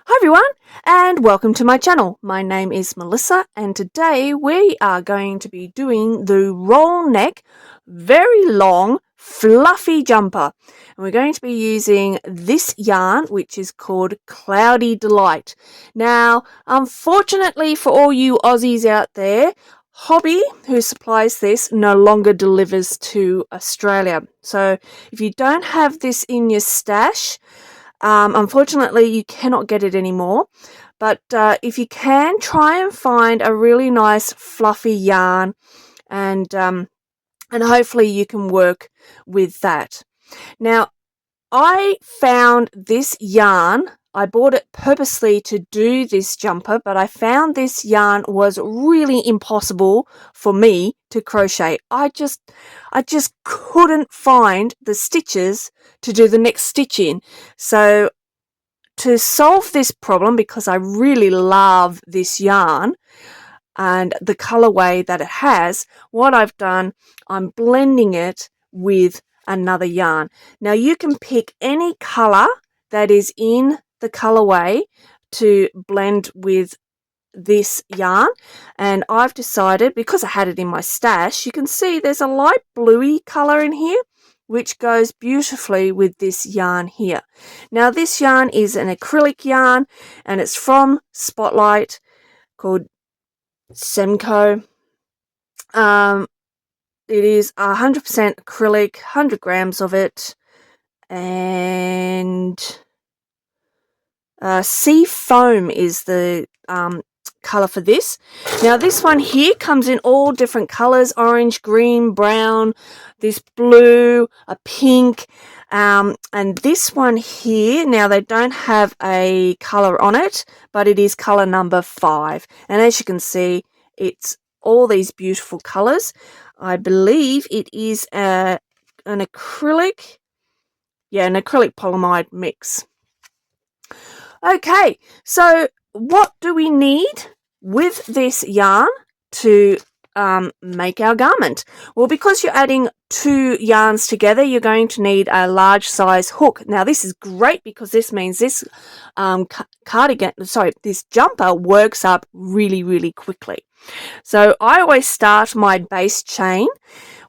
Hi everyone, and welcome to my channel. My name is Melissa, and today we are going to be doing the roll neck, very long, fluffy jumper. And we're going to be using this yarn, which is called Cloudy Delight. Now, unfortunately for all you Aussies out there, Hobbii, who supplies this, no longer delivers to Australia. So if you don't have this in your stash, unfortunately, you cannot get it anymore, but if you can, try and find a really nice fluffy yarn, and hopefully you can work with that. Now, I found this yarn. I bought it purposely to do this jumper, but I found this yarn was really impossible for me to crochet. I just couldn't find the stitches to do the next stitch in. So to solve this problem, because I really love this yarn and the colorway that it has, what I've done, I'm blending it with another yarn. Now you can pick any color that is in the colorway to blend with this yarn, and I've decided, because I had it in my stash, you can see there's a light bluey color in here which goes beautifully with this yarn here. Now this yarn is an acrylic yarn, and it's from Spotlight, called Semco. It is 100% acrylic, 100 grams of it, and sea foam is the color for this. Now this one here comes in all different colors: orange, green, brown, this blue, a pink, and this one here, now they don't have a color on it, but it is color number 5, and as you can see, it's all these beautiful colors. I believe it is an acrylic, an acrylic polyamide mix. Okay, so what do we need with this yarn to make our garment? Well, because you're adding 2 yarns together, you're going to need a large size hook. Now this is great because this means this this jumper works up really quickly. So I always start my base chain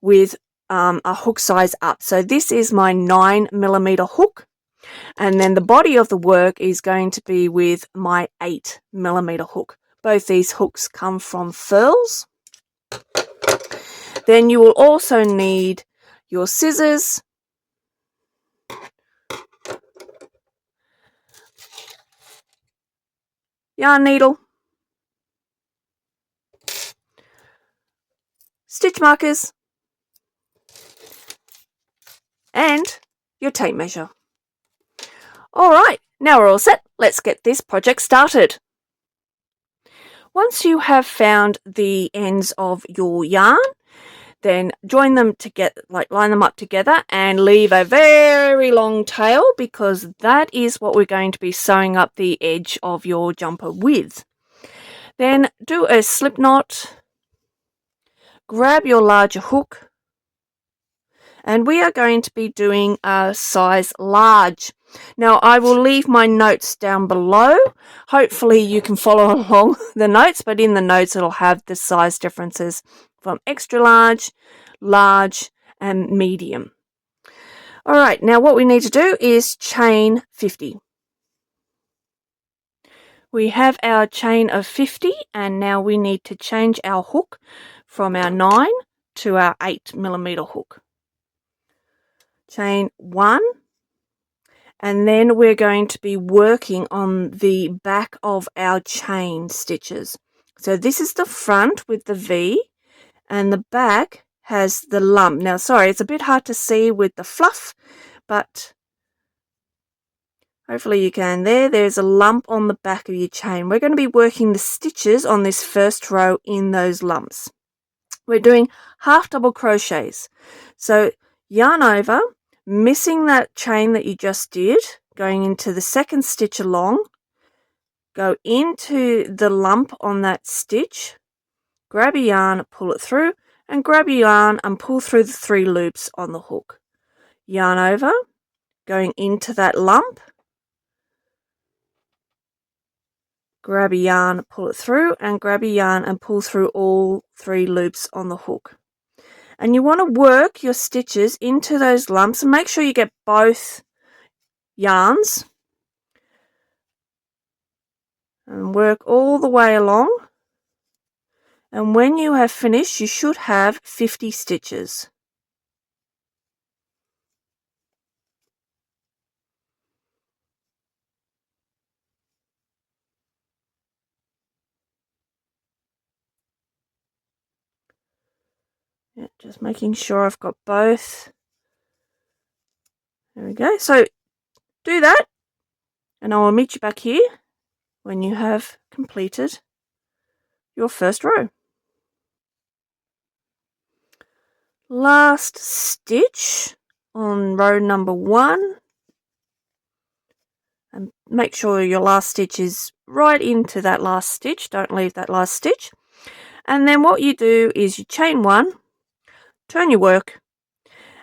with a hook size up. So this is my 9mm hook. And then the body of the work is going to be with my 8mm hook. Both these hooks come from Furls. Then you will also need your scissors, yarn needle, stitch markers, and your tape measure. Alright, now we're all set. Let's get this project started. Once you have found the ends of your yarn, then join them together, line them up together, and leave a very long tail, because that is what we're going to be sewing up the edge of your jumper with. Then do a slip knot, grab your larger hook, and we are going to be doing a size large. Now I will leave my notes down below. Hopefully you can follow along the notes, but in the notes it'll have the size differences from extra large, large, and medium. Alright, now what we need to do is chain 50. We have our chain of 50, and now we need to change our hook from our 9 to our 8mm hook. Chain 1, and then we're going to be working on the back of our chain stitches. So this is the front with the V, and the back has the lump. Now sorry, it's a bit hard to see with the fluff, but hopefully you can. There's a lump on the back of your chain. We're going to be working the stitches on this first row in those lumps. We're doing half double crochets. So yarn over, missing that chain that you just did, going into the second stitch along, go into the lump on that stitch, grab a yarn, pull it through, and grab a yarn and pull through the 3 loops on the hook. Yarn over, going into that lump, grab a yarn, pull it through, and grab a yarn and pull through all 3 loops on the hook. And you want to work your stitches into those lumps and make sure you get both yarns and work all the way along. And when you have finished, you should have 50 stitches. Yeah, just making sure I've got both. There we go. So do that, and I will meet you back here when you have completed your first row. Last stitch on row number 1, and make sure your last stitch is right into that last stitch. Don't leave that last stitch. And then what you do is you chain 1, turn your work,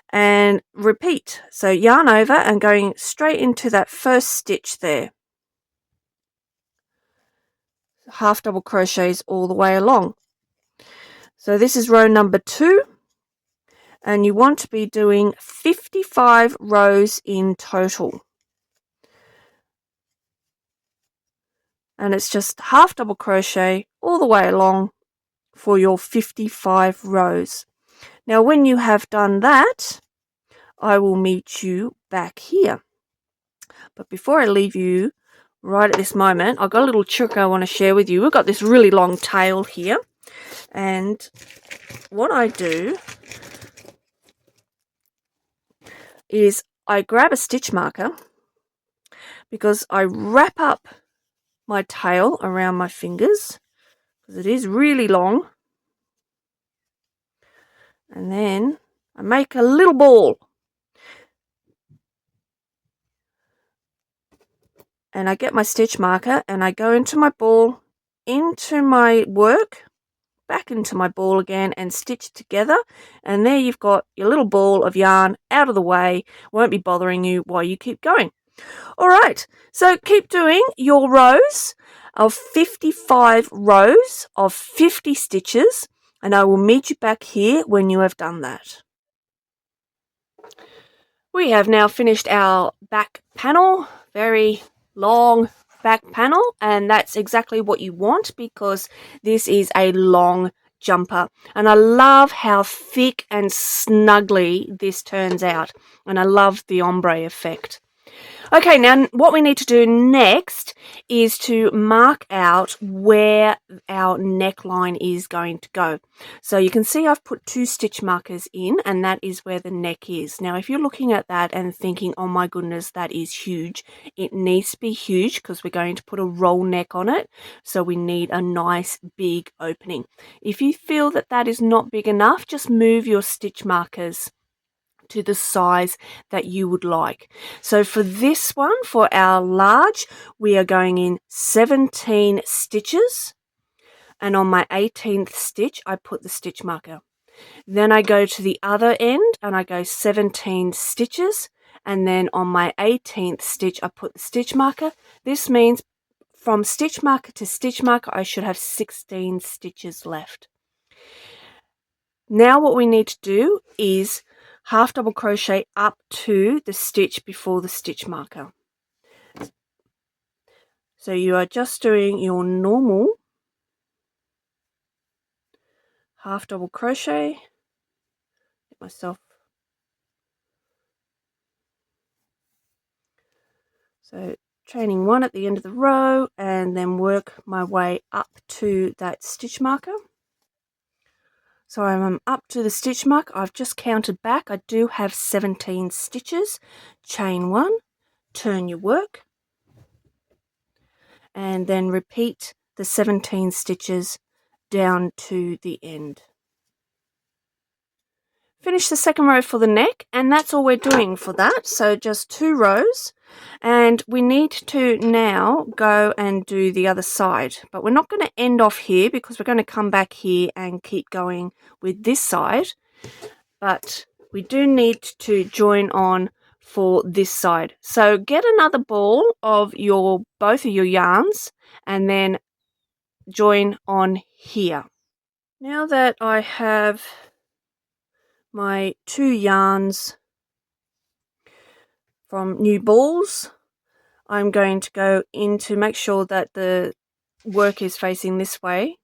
and repeat. So yarn over and going straight into that first stitch there. Half double crochets all the way along. So this is row number 2, and you want to be doing 55 rows in total. And it's just half double crochet all the way along for your 55 rows. Now when you have done that, I will meet you back here. But before I leave you right at this moment, I've got a little trick I want to share with you. We've got this really long tail here, and what I do is I grab a stitch marker, because I wrap up my tail around my fingers because it is really long, and then I make a little ball, and I get my stitch marker and I go into my ball, into my work, back into my ball again, and stitch together, and there you've got your little ball of yarn out of the way, won't be bothering you while you keep going. Alright, so keep doing your rows of 55 rows of 50 stitches, and I will meet you back here when you have done that. We have now finished our back panel, very long back panel, and that's exactly what you want because this is a long jumper, and I love how thick and snuggly this turns out, and I love the ombre effect. Okay, now what we need to do next is to mark out where our neckline is going to go. So you can see I've put 2 stitch markers in, and that is where the neck is. Now if you're looking at that and thinking, oh my goodness, that is huge, it needs to be huge because we're going to put a roll neck on it, so we need a nice big opening. If you feel that that is not big enough, just move your stitch markers to the size that you would like. So for this one, for our large, we are going in 17 stitches, and on my 18th stitch I put the stitch marker. Then I go to the other end and I go 17 stitches, and then on my 18th stitch I put the stitch marker. This means from stitch marker to stitch marker I should have 16 stitches left. Now what we need to do is half double crochet up to the stitch before the stitch marker. So you are just doing your normal half double crochet. Get myself. So chaining 1 at the end of the row and then work my way up to that stitch marker. So I'm up to the stitch mark. I've just counted back. I do have 17 stitches. Chain 1, turn your work, and then repeat the 17 stitches down to the end. Finish the second row for the neck, and that's all we're doing for that. So just 2 rows, and we need to now go and do the other side, but we're not going to end off here because we're going to come back here and keep going with this side, but we do need to join on for this side. So get another ball of both of your yarns and then join on here. Now that I have my 2 yarns from new balls, I'm going to go in to make sure that the work is facing this way,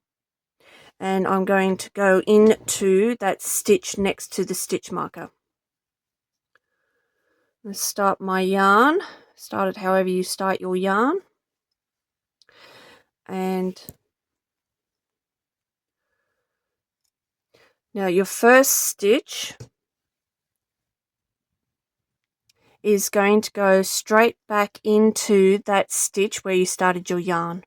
and I'm going to go into that stitch next to the stitch marker. Let's start my yarn. Start it however you start your yarn, and now your first stitch is going to go straight back into that stitch where you started your yarn,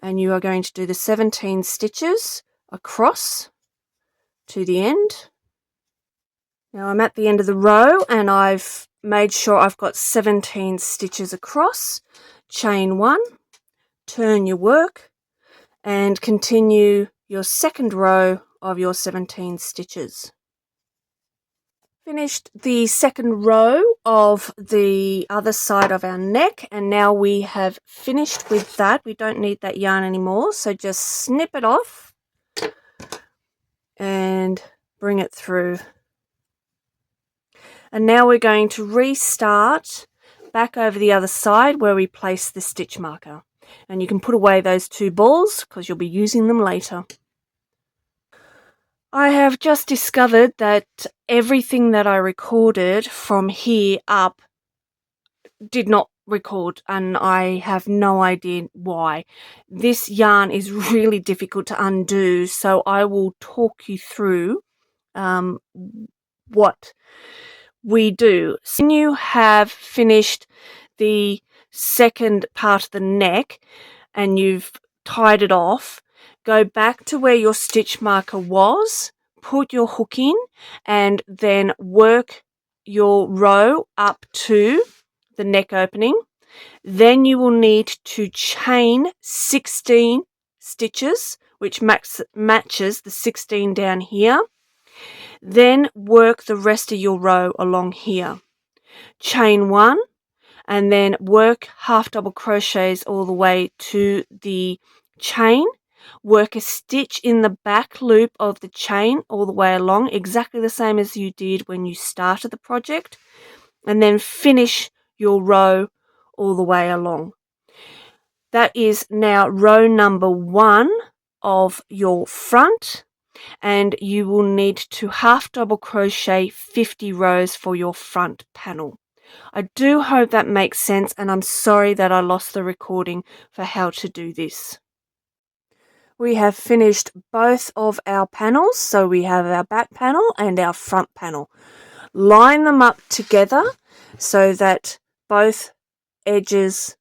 and you are going to do the 17 stitches across to the end. Now I'm at the end of the row and I've made sure I've got 17 stitches across. Chain 1, turn your work and continue your second row of your 17 stitches. Finished the second row of the other side of our neck, and now we have finished with that. We don't need that yarn anymore, so just snip it off and bring it through. And now we're going to restart back over the other side where we place the stitch marker. And you can put away those 2 balls because you'll be using them later. I have just discovered that everything that I recorded from here up did not record, and I have no idea why. This yarn is really difficult to undo, so I will talk you through what we do. So when you have finished the second part of the neck and you've tied it off, go back to where your stitch marker was, put your hook in, and then work your row up to the neck opening. Then you will need to chain 16 stitches, which matches the 16 down here. Then work the rest of your row along here. Chain 1 and then work half double crochets all the way to the chain. Work a stitch in the back loop of the chain all the way along, exactly the same as you did when you started the project, and then finish your row all the way along. That is now row number 1 of your front, and you will need to half double crochet 50 rows for your front panel. I do hope that makes sense, and I'm sorry that I lost the recording for how to do this. We have finished both of our panels, so we have our back panel and our front panel. Line them up together so that both edges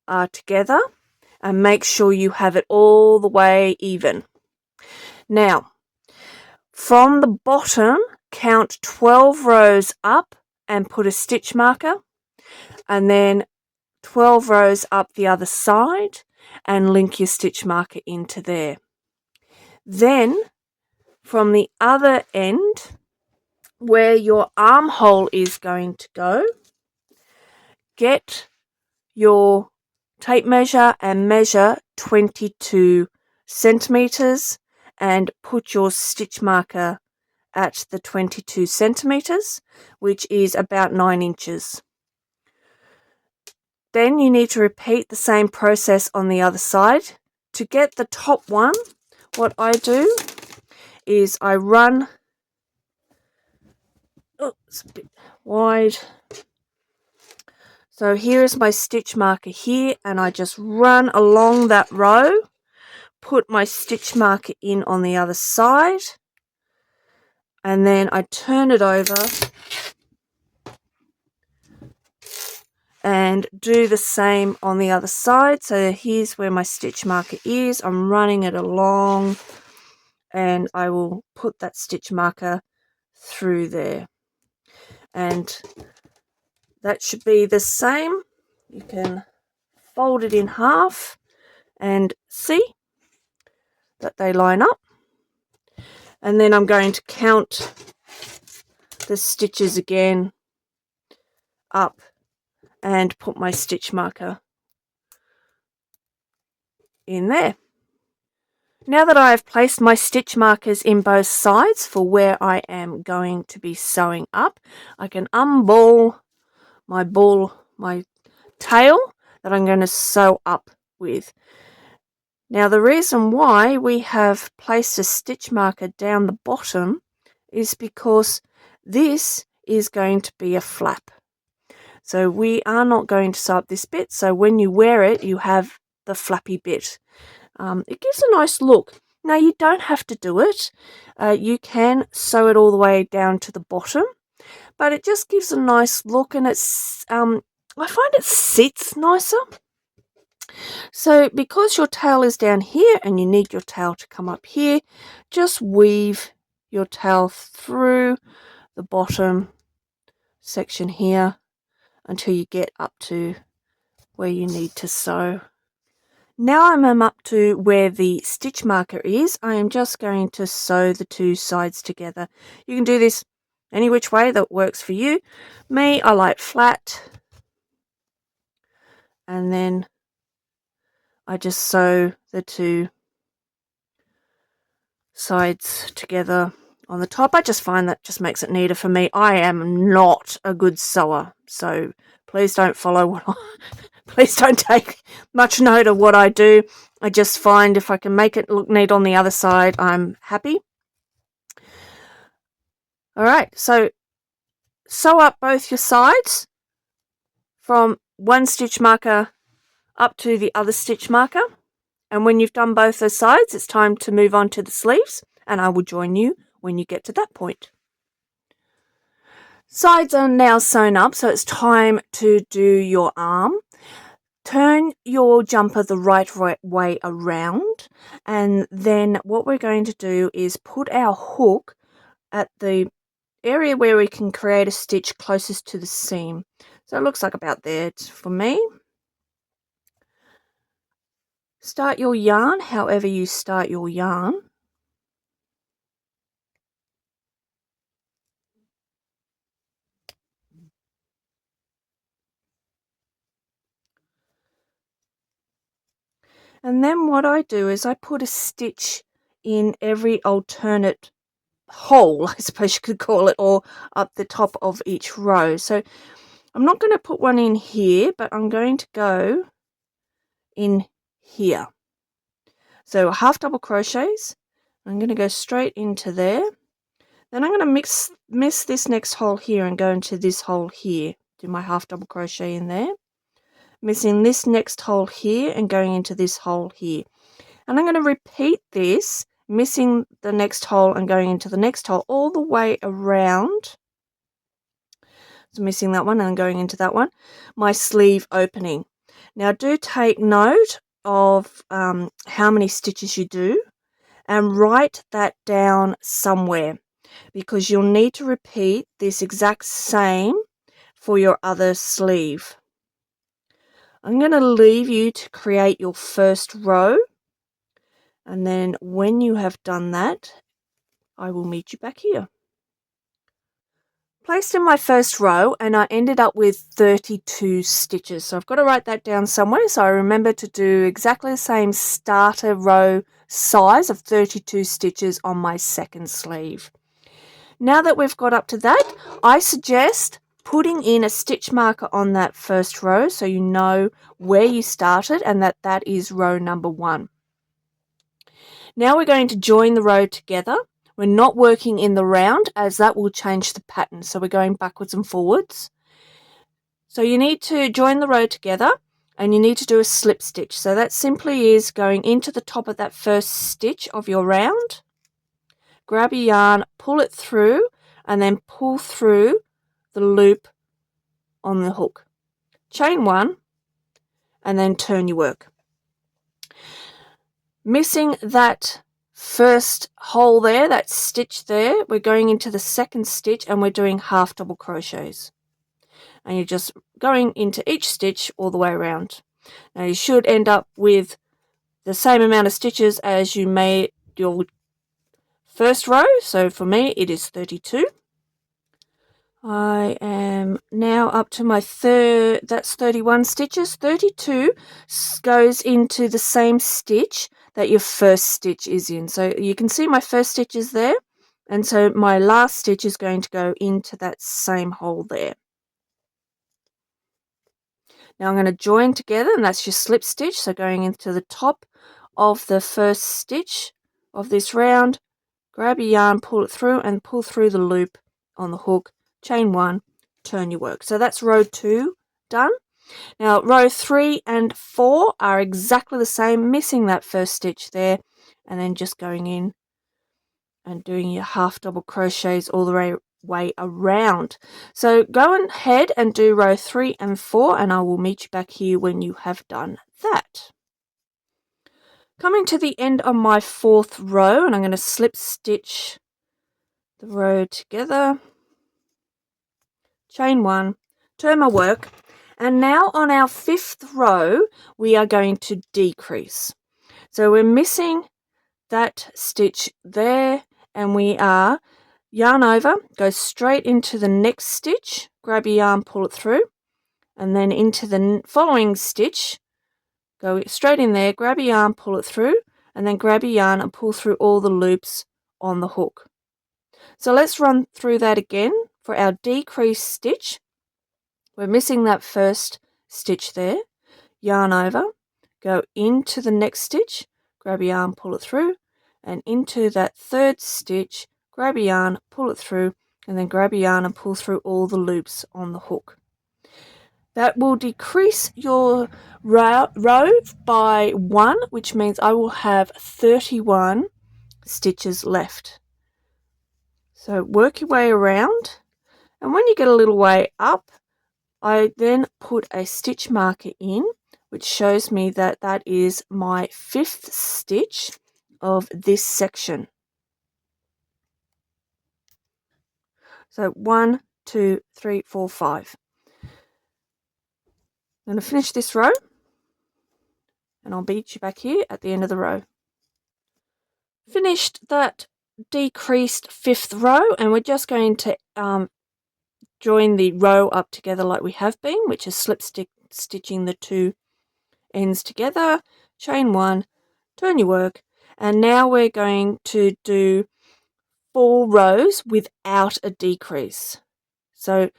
are together, and make sure you have it all the way even. Now, from the bottom, count 12 rows up and put a stitch marker, and then 12 rows up the other side and link your stitch marker into there. Then from the other end, where your armhole is going to go, get your tape measure and measure 22 centimeters and put your stitch marker at the 22 centimeters, which is about 9 inches. Then you need to repeat the same process on the other side. To get the top one, what I do is I run, it's a bit wide. So here is my stitch marker here, and I just run along that row, put my stitch marker in on the other side, and then I turn it over and do the same on the other side. So here's where my stitch marker is. I'm running it along, and I will put that stitch marker through there, and that should be the same. You can fold it in half and see that they line up, and then I'm going to count the stitches again up and put my stitch marker in there. Now that I have placed my stitch markers in both sides for where I am going to be sewing up, I can unball my tail that I'm going to sew up with. Now the reason why we have placed a stitch marker down the bottom is because this is going to be a flap. So we are not going to sew up this bit, so when you wear it you have the flappy bit. It gives a nice look. Now you don't have to do it. You can sew it all the way down to the bottom, but it just gives a nice look, and it's I find it sits nicer. So because your tail is down here and you need your tail to come up here, just weave your tail through the bottom section here until you get up to where you need to sew. Now I'm up to where the stitch marker is. I am just going to sew the two sides together. You can do this any which way that works for you. Me, I like flat, and then I just sew the two sides together on the top. I just find that just makes it neater for me. I am not a good sewer, so please don't follow what please don't take much note of what I do. I just find if I can make it look neat on the other side, I'm happy. Alright, so sew up both your sides from one stitch marker up to the other stitch marker. And when you've done both those sides, it's time to move on to the sleeves, and I will join you when you get to that point. Sides are now sewn up, so it's time to do your arm. Turn your jumper the right way around, and then what we're going to do is put our hook at the area where we can create a stitch closest to the seam. So it looks like about there for me. Start your yarn however you start your yarn. And then what I do is I put a stitch in every alternate hole, I suppose you could call it, or up the top of each row. So I'm not going to put one in here, but I'm going to go in here. So half double crochets. I'm going to go straight into there. Then I'm going to miss this next hole here and go into this hole here. Do my half double crochet in there. Missing this next hole here and going into this hole here. And I'm going to repeat this, missing the next hole and going into the next hole all the way around. So missing that one and going into that one. My sleeve opening. Now do take note of how many stitches you do and write that down somewhere, because you'll need to repeat this exact same for your other sleeve. I'm going to leave you to create your first row, and then when you have done that, I will meet you back here. Placed in my first row, and I ended up with 32 stitches. So I've got to write that down somewhere so I remember to do exactly the same starter row size of 32 stitches on my second sleeve. Now that we've got up to that, I suggest putting in a stitch marker on that first row so you know where you started and that is row number 1. Now we're going to join the row together. We're not working in the round as that will change the pattern. So we're going backwards and forwards. So you need to join the row together and you need to do a slip stitch. So that simply is going into the top of that first stitch of your round. Grab your yarn, pull it through, and then pull through the loop on the hook. Chain 1 and then turn your work. Missing that first hole there, that stitch there, we're going into the second stitch and we're doing half double crochets. And you're just going into each stitch all the way around. Now you should end up with the same amount of stitches as you made your first row. So for me it is 32. I am now up to my third, that's 31 stitches. 32 goes into the same stitch that your first stitch is in. So you can see my first stitch is there, and so my last stitch is going to go into that same hole there. Now I'm going to join together, and that's your slip stitch. So going into the top of the first stitch of this round, grab your yarn, pull it through, and pull through the loop on the hook, chain 1, turn your work. So that's row 2 done. Now row 3 and 4 are exactly the same, missing that first stitch there, and then just going in and doing your half double crochets all the way around. So go ahead and do row 3 and 4, and I will meet you back here when you have done that. Coming to the end of my 4th row, and I'm going to slip stitch the row together, chain 1, turn my work, and now on our 5th row we are going to decrease. So we're missing that stitch there, and we are yarn over, go straight into the next stitch, grab your yarn, pull it through, and then into the following stitch, go straight in there, grab your yarn, pull it through, and then grab your yarn and pull through all the loops on the hook. So let's run through that again. For our decrease stitch, we're missing that first stitch there, yarn over, go into the next stitch, grab your yarn, pull it through, and into that third stitch, grab your yarn, pull it through, and then grab your yarn and pull through all the loops on the hook. That will decrease your row by 1, which means I will have 31 stitches left. So work your way around, and when you get a little way up, I then put a stitch marker in, which shows me that that is my 5th stitch of this section. So 1, 2, 3, 4, 5. I'm going to finish this row, and I'll meet you back here at the end of the row. Finished that decreased 5th row, and we're just going to join the row up together like we have been, which is slip stitching the 2 ends together, chain 1, turn your work, and now we're going to do 4 rows without a decrease. So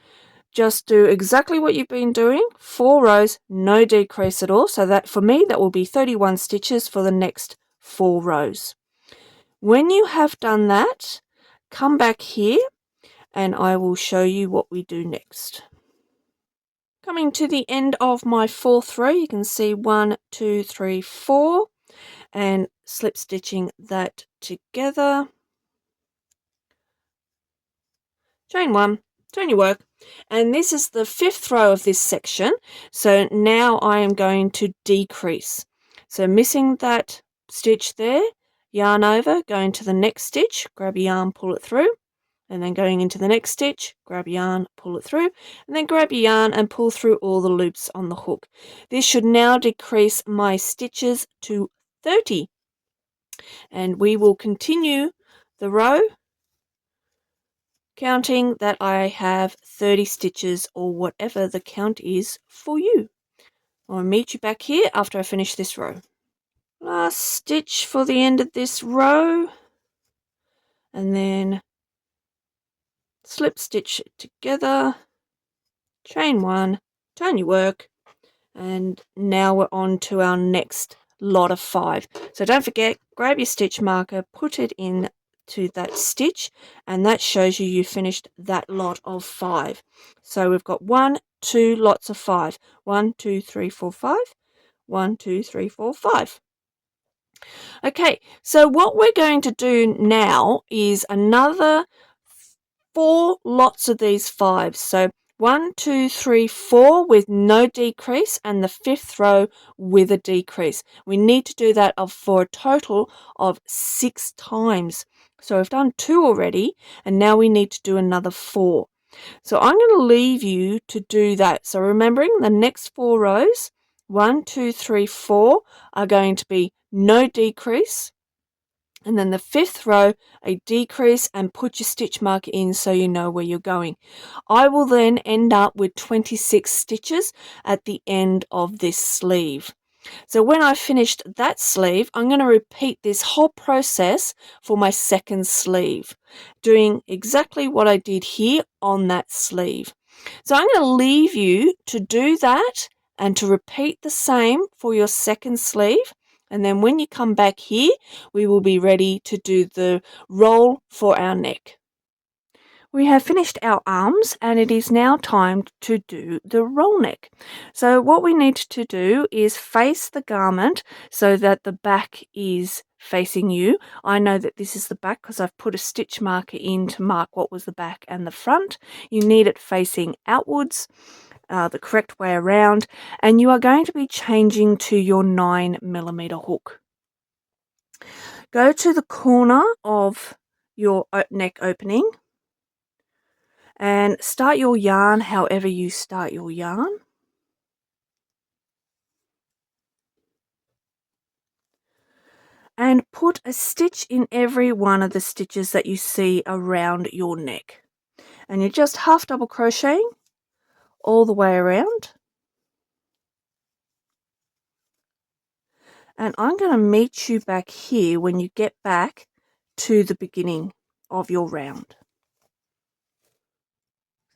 just do exactly what you've been doing, 4 rows, no decrease at all. So that for me, that will be 31 stitches for the next 4 rows. When you have done that, come back here and I will show you what we do next. Coming to the end of my 4th row, you can see 1, 2, 3, 4, and slip stitching that together, chain 1, turn your work, and this is the 5th row of this section. So now I am going to decrease. So missing that stitch there, yarn over, go into the next stitch, grab your yarn, pull it through, and then going into the next stitch, grab your yarn, pull it through, and then grab your yarn and pull through all the loops on the hook. This should now decrease my stitches to 30, and we will continue the row counting that I have 30 stitches, or whatever the count is for you. I'll meet you back here after I finish this row. Last stitch for the end of this row, and then slip stitch it together, chain 1, turn your work, and now we're on to our next lot of 5. So don't forget, grab your stitch marker, put it in to that stitch, and that shows you finished that lot of 5. So we've got 1, 2 lots of 5. 1, 2, 3, 4, 5. 1, 2, 3, 4, 5. Okay, so what we're going to do now is another 4 lots of these 5s. So 1, 2, 3, 4 with no decrease, and the 5th row with a decrease. We need to do that for a total of 6 times. So we've done 2 already, and now we need to do another 4. So I'm going to leave you to do that. So remembering the next 4 rows, 1, 2, 3, 4 are going to be no decrease, and then the 5th row a decrease and put your stitch marker in so you know where you're going. I will then end up with 26 stitches at the end of this sleeve. So when I've finished that sleeve, I'm going to repeat this whole process for my second sleeve, doing exactly what I did here on that sleeve. So I'm going to leave you to do that and to repeat the same for your second sleeve. And then when you come back here, we will be ready to do the roll for our neck. We have finished our arms and it is now time to do the roll neck. So what we need to do is face the garment so that the back is facing you. I know that this is the back because I've put a stitch marker in to mark what was the back and the front. You need it facing outwards, the correct way around, and you are going to be changing to your 9mm hook. Go to the corner of your neck opening and start your yarn however you start your yarn. And put a stitch in every one of the stitches that you see around your neck. And you're just half double crocheting all the way around. And I'm going to meet you back here when you get back to the beginning of your round.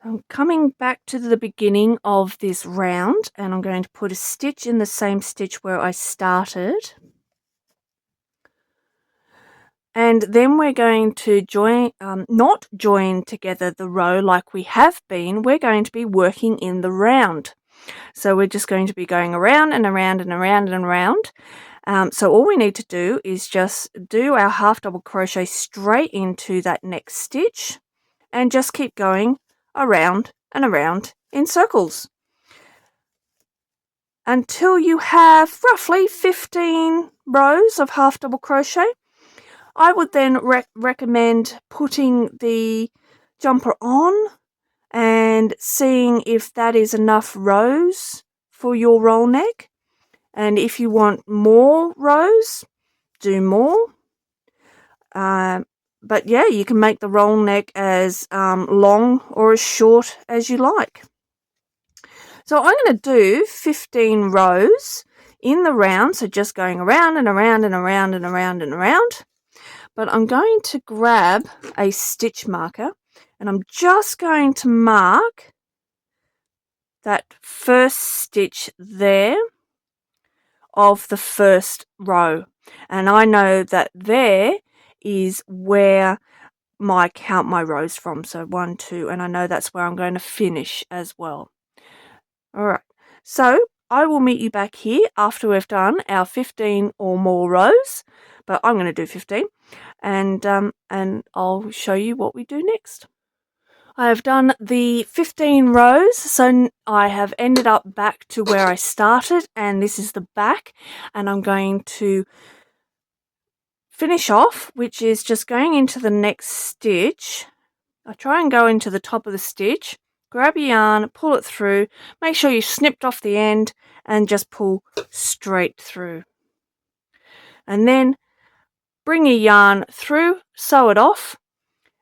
I'm coming back to the beginning of this round and I'm going to put a stitch in the same stitch where I started. And then we're going to not join together the row like we have been. We're going to be working in the round. So we're just going to be going around and around and around and around. So all we need to do is just do our half double crochet straight into that next stitch and just keep going around and around in circles until you have roughly 15 rows of half double crochet. I would then recommend putting the jumper on and seeing if that is enough rows for your roll neck. And if you want more rows, do more. But yeah, you can make the roll neck as long or as short as you like. So I'm going to do 15 rows in the round, so just going around and around and around and around and around. But I'm going to grab a stitch marker and I'm just going to mark that first stitch there of the first row. And I know that there is where I count my rows from. So 1, 2, and I know that's where I'm going to finish as well. All right, so I will meet you back here after we've done our 15 or more rows, but I'm going to do 15, and I'll show you what we do next. I have done the 15 rows, so I have ended up back to where I started, and this is the back, and I'm going to finish off, which is just going into the next stitch. I try and go into the top of the stitch, grab your yarn, pull it through, make sure you've snipped off the end and just pull straight through. And then bring your yarn through, sew it off,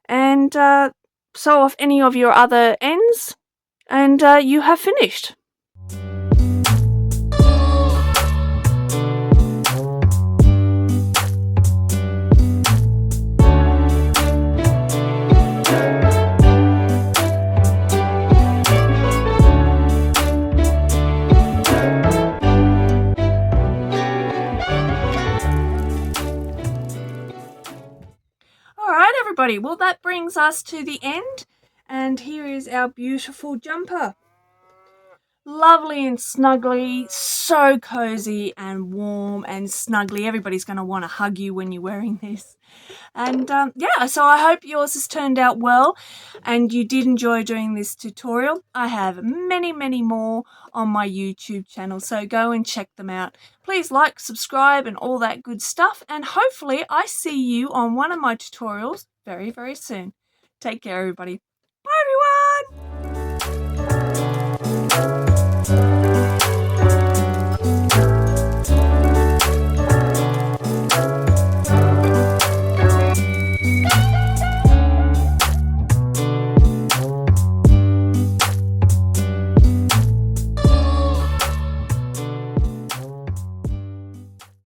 and sew off any of your other ends, and you have finished. Everybody, well, that brings us to the end, and here is our beautiful jumper. Lovely and snuggly, so cozy and warm and snuggly. Everybody's going to want to hug you when you're wearing this. And yeah, so I hope yours has turned out well and you did enjoy doing this tutorial. I have many, many more on my YouTube channel, so go and check them out. Please like, subscribe and all that good stuff, and hopefully I see you on one of my tutorials very, very soon. Take care, everybody.